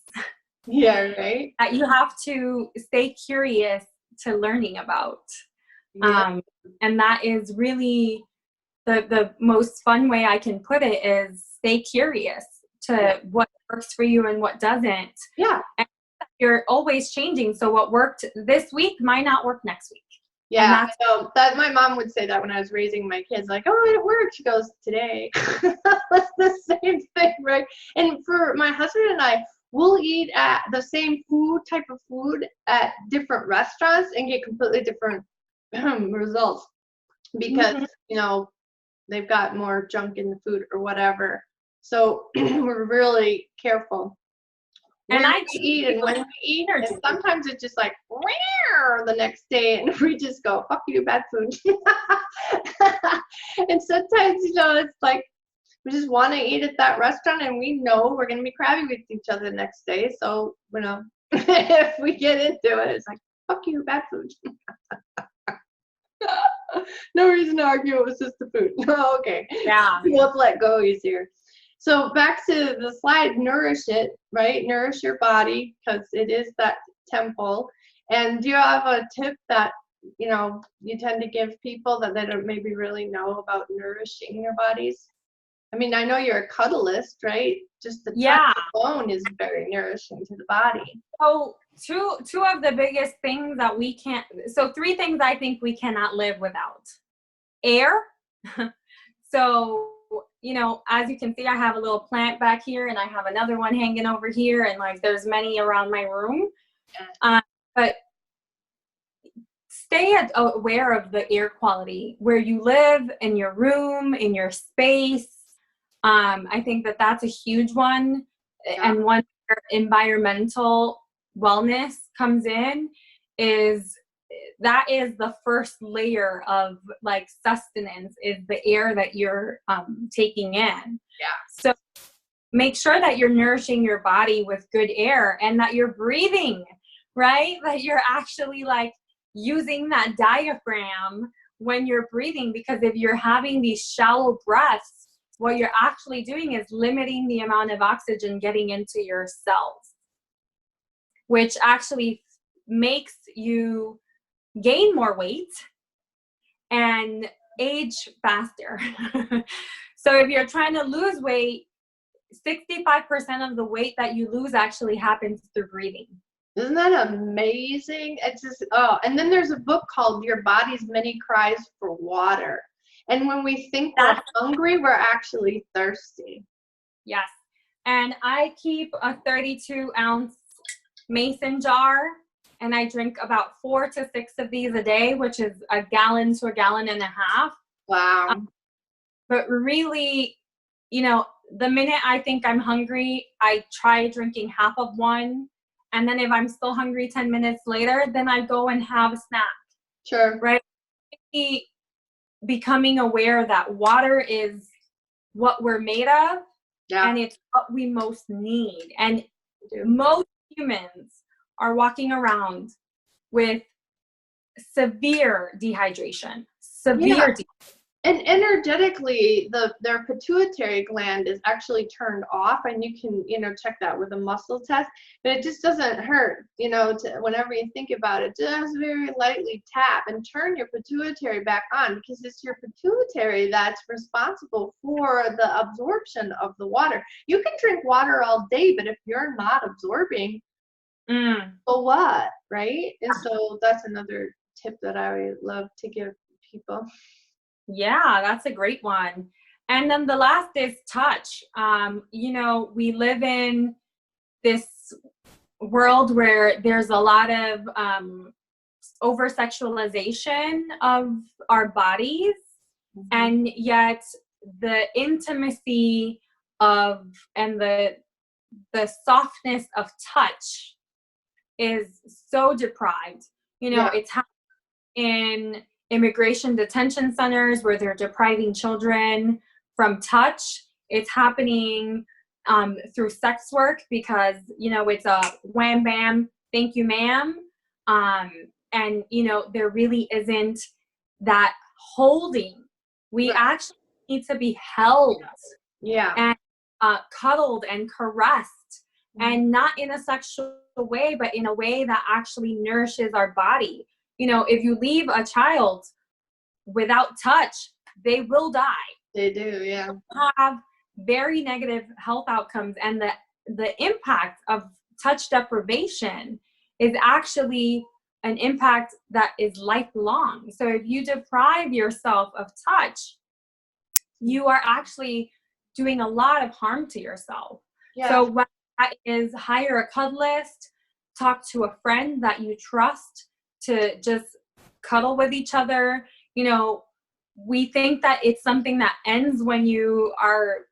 Yeah, right. That you have to stay curious to learning about. Yeah. And that is really the most fun way I can put it is stay curious to what works for you and what doesn't. Yeah. And you're always changing. So what worked this week might not work next week. Yeah, I know that my mom would say that when I was raising my kids, like, oh, it worked. She goes, today. That's the same thing, right? And for my husband and I, we'll eat at the same type of food at different restaurants and get completely different results because, they've got more junk in the food or whatever. So we're really careful. And I eat and when we eat, and sometimes it's just like the next day, and we just go, "Fuck you, bad food." And sometimes, it's like we just want to eat at that restaurant, and we know we're gonna be crabby with each other the next day. So, if we get into it, it's like, "Fuck you, bad food." No reason to argue. It was just the food. Okay. Yeah. Let's let go easier. So back to the slide, nourish it, right? Nourish your body because it is that temple. And do you have a tip that, you tend to give people that they don't maybe really know about nourishing their bodies? I mean, I know you're a cuddlist, right? Just the touch alone is very nourishing to the body. So two of the biggest things that three things I think we cannot live without. Air. So, as you can see, I have a little plant back here and I have another one hanging over here and like there's many around my room. But stay aware of the air quality where you live, in your room, in your space. I think that's a huge one. Yeah. And one environmental wellness comes in that is the first layer of like sustenance is the air that you're taking in. Yeah. So make sure that you're nourishing your body with good air and that you're breathing, right? That you're actually like using that diaphragm when you're breathing, because if you're having these shallow breaths, what you're actually doing is limiting the amount of oxygen getting into your cells, which actually makes you gain more weight and age faster. So if you're trying to lose weight, 65% of the weight that you lose actually happens through breathing. Isn't that amazing? It's just, and then there's a book called Your Body's Many Cries for Water. And when we think we're That's, hungry, we're actually thirsty. yes. And I keep a 32-ounce mason jar, and I drink about 4 to 6 of these a day, which is a gallon to a gallon and a half. Wow. But really, you know, the minute I think I'm hungry, I try drinking half of one. And then if I'm still hungry 10 minutes later, then I go and have a snack. Sure. Right? Becoming aware that water is what we're made of, and it's what we most need. And most humans are walking around with severe dehydration. And energetically, their pituitary gland is actually turned off, and you can, check that with a muscle test, but it just doesn't hurt, whenever you think about it, just very lightly tap and turn your pituitary back on, because it's your pituitary that's responsible for the absorption of the water. You can drink water all day, but if you're not absorbing, so what, right? And so that's another tip that I love to give people. Yeah, that's a great one. And then the last is touch. We live in this world where there's a lot of over-sexualization of our bodies, and yet the intimacy of and the softness of touch is so deprived. It's happening in immigration detention centers where they're depriving children from touch. It's happening through sex work because, it's a wham bam, thank you ma'am. And, there really isn't that holding. We actually need to be held and cuddled and caressed, and not in a sexual way, but in a way that actually nourishes our body. If you leave a child without touch, they will die. They do, yeah. They'll have very negative health outcomes, and the impact of touch deprivation is actually an impact that is lifelong. So if you deprive yourself of touch, you are actually doing a lot of harm to yourself. Yeah. So what that is, hire a cuddlist, talk to a friend that you trust to just cuddle with each other. We think that it's something that ends when you are,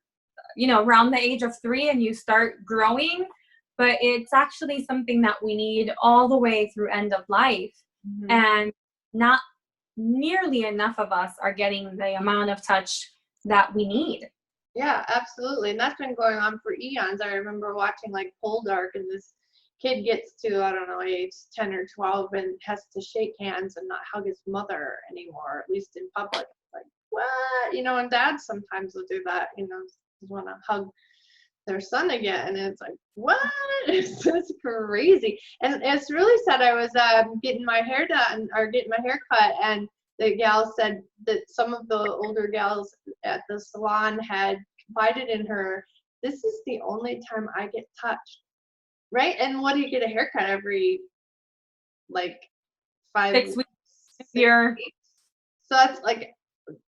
around the age of 3 and you start growing, but it's actually something that we need all the way through end of life. And not nearly enough of us are getting the amount of touch that we need. Yeah, absolutely. And that's been going on for eons. I remember watching like Poldark, and this kid gets to, I don't know, age 10 or 12 and has to shake hands and not hug his mother anymore, at least in public. Like, what? And dads sometimes will do that, want to hug their son again. And it's like, what? It's just crazy. And it's really sad. I was getting my hair done, or getting my hair cut, and the gal said that some of the older gals at the salon had confided in her, this is the only time I get touched. Right? And what do you get a haircut every, like, 6 weeks? 6 weeks. So that's like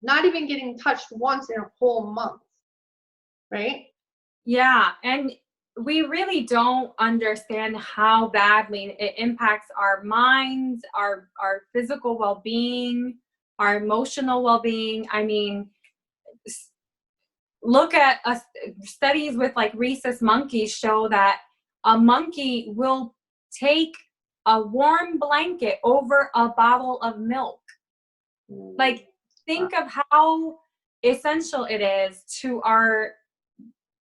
not even getting touched once in a whole month. Right? Yeah. And we really don't understand how badly it impacts our minds, our physical well-being, our emotional well-being. I mean, look at studies with like rhesus monkeys show that a monkey will take a warm blanket over a bottle of milk. Like, think of how essential it is to our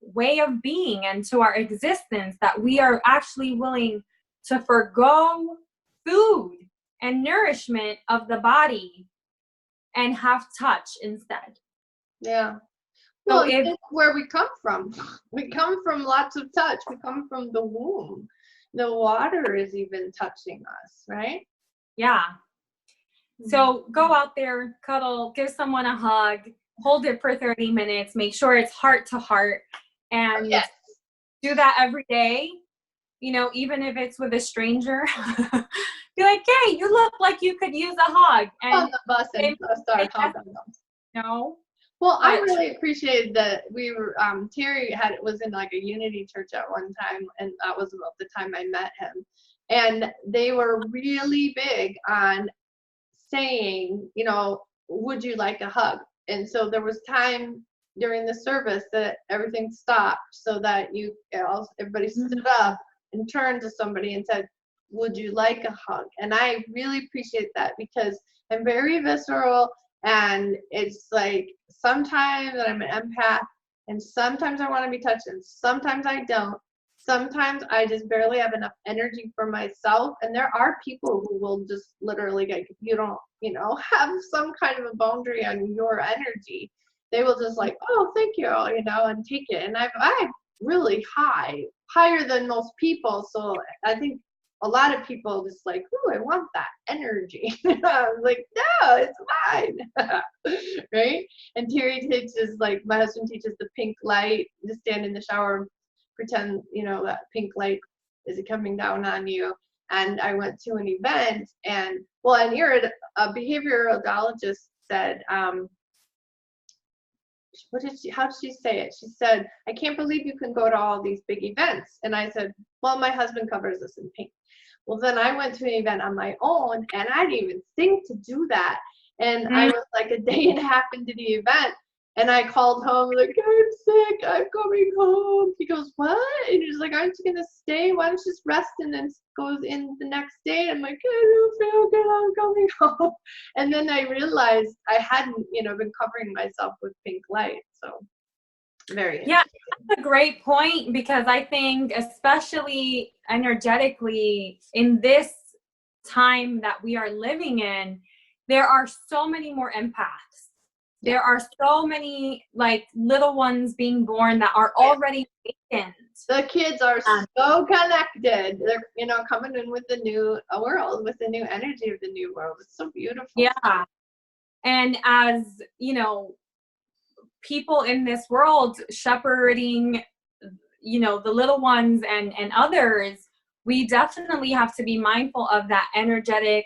way of being and to our existence that we are actually willing to forgo food and nourishment of the body and have touch instead. Yeah. Well, so it's where we come from. We come from lots of touch. We come from the womb. The water is even touching us, right? Yeah. So go out there, cuddle, give someone a hug, hold it for 30 minutes, make sure it's heart to heart, and do that every day. Even if it's with a stranger, be like, hey, you look like you could use a hug. And on the bus and start hugging them. know. Well, I But really appreciated that we were, Terry was in like a Unity church at one time, and that was about the time I met him. And they were really big on saying, would you like a hug? And so there was time during the service that everything stopped so that everybody stood up and turned to somebody and said, would you like a hug? And I really appreciate that because I'm very visceral, and it's like sometimes I'm an empath and sometimes I want to be touched and sometimes I don't. Sometimes I just barely have enough energy for myself, and there are people who will just literally, like, if you don't, have some kind of a boundary on your energy, they will just like, oh, thank you, and take it. And I'm really higher than most people, so I think a lot of people just like, ooh, I want that energy. I'm like, no, it's fine. Right? And Terry teaches, like, my husband teaches the pink light, just stand in the shower, pretend, that pink light is coming down on you. And I went to an event, and a behavioralist said, how did she say it? She said, I can't believe you can go to all these big events. And I said, well, my husband covers us in pink. Well, then I went to an event on my own, and I didn't even think to do that. And I was like a day and a half into the event, and I called home like, I'm sick, I'm coming home. He goes, what? And he's like, aren't you gonna stay? Why don't you just rest and then go in the next day? I'm like, I don't feel good, I'm coming home. And then I realized I hadn't, been covering myself with pink light. So very interesting. Yeah, that's a great point, because I think especially energetically in this time that we are living in, there are so many more empaths. There are so many, like, little ones being born that are already awakened. The kids are so connected. They're, coming in with the new world, with the new energy of the new world. It's so beautiful. Yeah. And as, people in this world shepherding, the little ones and others, we definitely have to be mindful of that energetic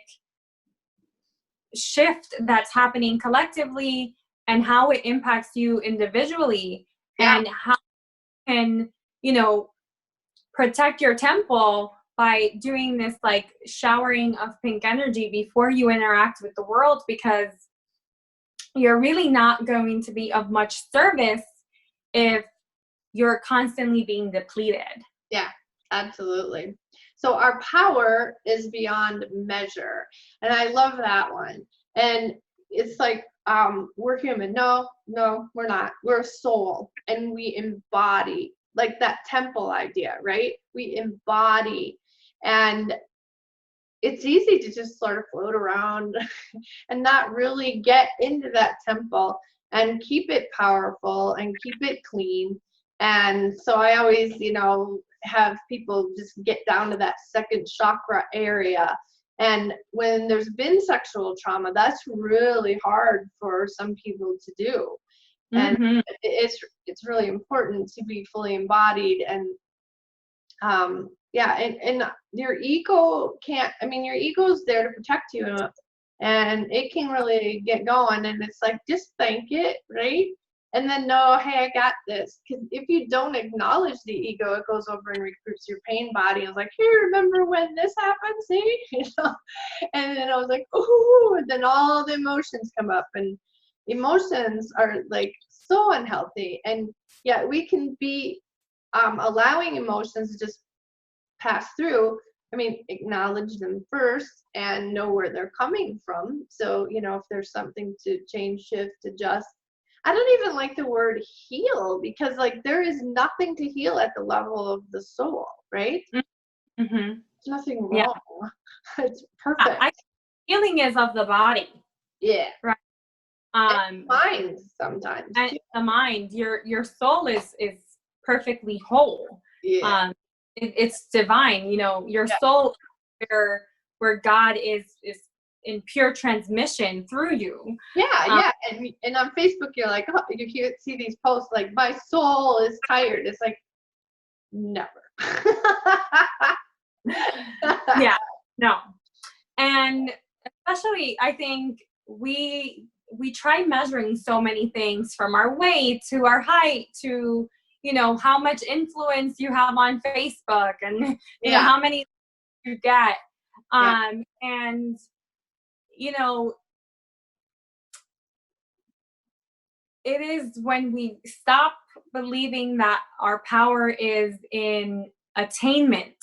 shift that's happening collectively and how it impacts you individually, and how you can, protect your temple by doing this, like, showering of pink energy before you interact with the world, because you're really not going to be of much service if you're constantly being depleted. Yeah, absolutely. So our power is beyond measure. And I love that one. And it's like, we're human. No, we're not. We're a soul, and we embody, like that temple idea, right? We embody, and it's easy to just sort of float around and not really get into that temple and keep it powerful and keep it clean. And so I always, have people just get down to that second chakra area. And when there's been sexual trauma, that's really hard for some people to do. And it's really important to be fully embodied. And and your ego your ego's there to protect you, and it can really get going, and it's like, just thank it, right? And then know, hey, I got this. Because if you don't acknowledge the ego, it goes over and recruits your pain body. I was like, hey, remember when this happened? See? And then I was like, ooh, and then all the emotions come up, and emotions are like so unhealthy, and yet we can be allowing emotions to just pass through. Acknowledge them first and know where they're coming from. So, if there's something to change, shift, adjust. I don't even like the word heal, because, like, there is nothing to heal at the level of the soul, right? There's nothing wrong. Yeah. It's perfect. Healing is of the body. Yeah. Right. Mind sometimes. And the mind, your soul is perfectly whole. Yeah. It's divine, your soul, where God is in pure transmission through you. Yeah. And on Facebook, you're like, oh, you see these posts like, my soul is tired. It's like, never. Yeah, no. And especially, I think we we try measuring so many things, from our weight to our height to, you know, how much influence you have on Facebook, and you know how many you get. And you know, it is when we stop believing that our power is in attainment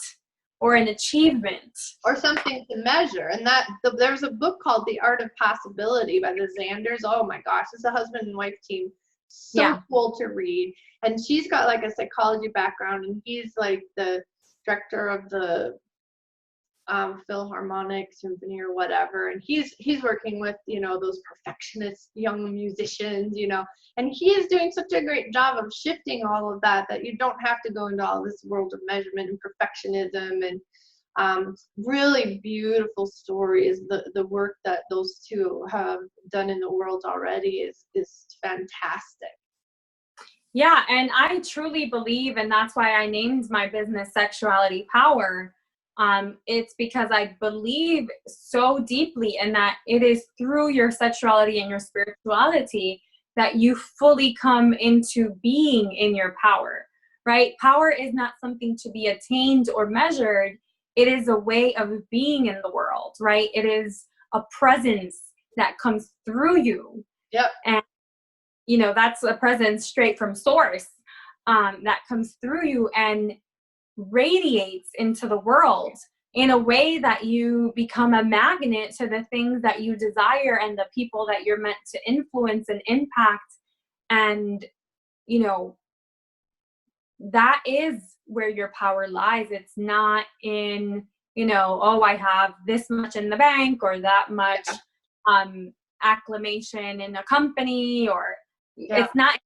or an achievement or something to measure. And that there's a book called The Art of Possibility by the Zanders. Oh my gosh, it's a husband and wife team. So cool to read. And she's got like a psychology background, and he's like the director of the Philharmonic Symphony or whatever, and he's working with, you know, those perfectionist young musicians, you know, and he is doing such a great job of shifting all of that you don't have to go into all this world of measurement and perfectionism. And really beautiful stories. The work that those two have done in the world already is fantastic. Yeah, and I truly believe, and that's why I named my business Sexuality Power. It's because I believe so deeply in that it is through your sexuality and your spirituality that you fully come into being in your power, right? Power is not something to be attained or measured. It is a way of being in the world, right? It is a presence that comes through you. Yep. And, you know, that's a presence straight from source, that comes through you and radiates into the world in a way that you become a magnet to the things that you desire and the people that you're meant to influence and impact. And, you know, that is where your power lies. It's not in, you know, oh, I have this much in the bank or that much acclamation in a company, or it's not.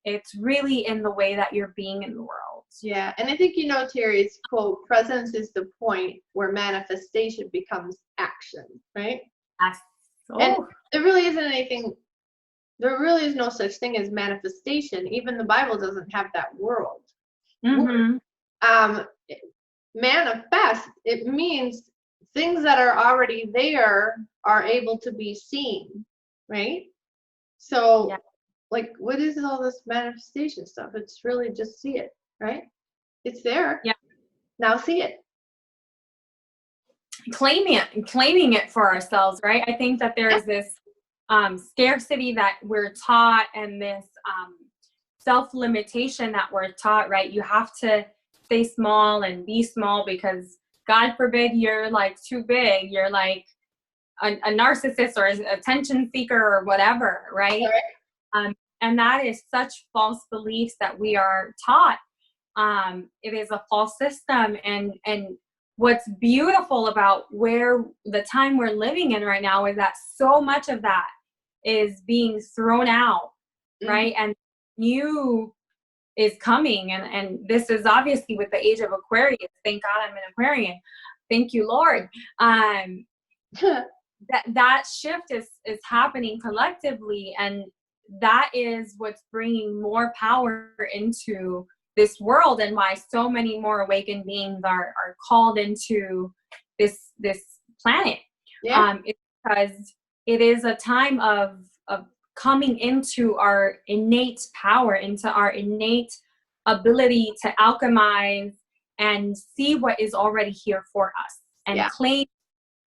It's really in the way that you're being in the world. Yeah, and I think, you know, Terry's quote, presence is the point where manifestation becomes action, right? Yes. Oh. And there really is no such thing as manifestation. Even the Bible doesn't have that world. Mm-hmm. Manifest, it means things that are already there are able to be seen, right? So like, what is all this manifestation stuff? It's really just see it, right? It's there. Yeah. Now see it. Claiming it for ourselves, right? I think that there is this scarcity that we're taught, and this self-limitation that we're taught, right? You have to stay small and be small because God forbid you're like too big. You're like a narcissist or an attention seeker or whatever, right? And that is such false beliefs that we are taught. It is a false system. And what's beautiful about where the time we're living in right now is that so much of that is being thrown out, right? And new is coming. And this is obviously with the age of Aquarius. Thank God I'm an Aquarian. Thank you, Lord. That shift is happening collectively, and that is what's bringing more power into this world, and why so many more awakened beings are called into this planet. It's because it is a time of coming into our innate power, into our innate ability to alchemize and see what is already here for us and claim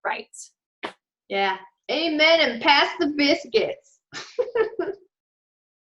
right. Yeah. Amen. And pass the biscuits.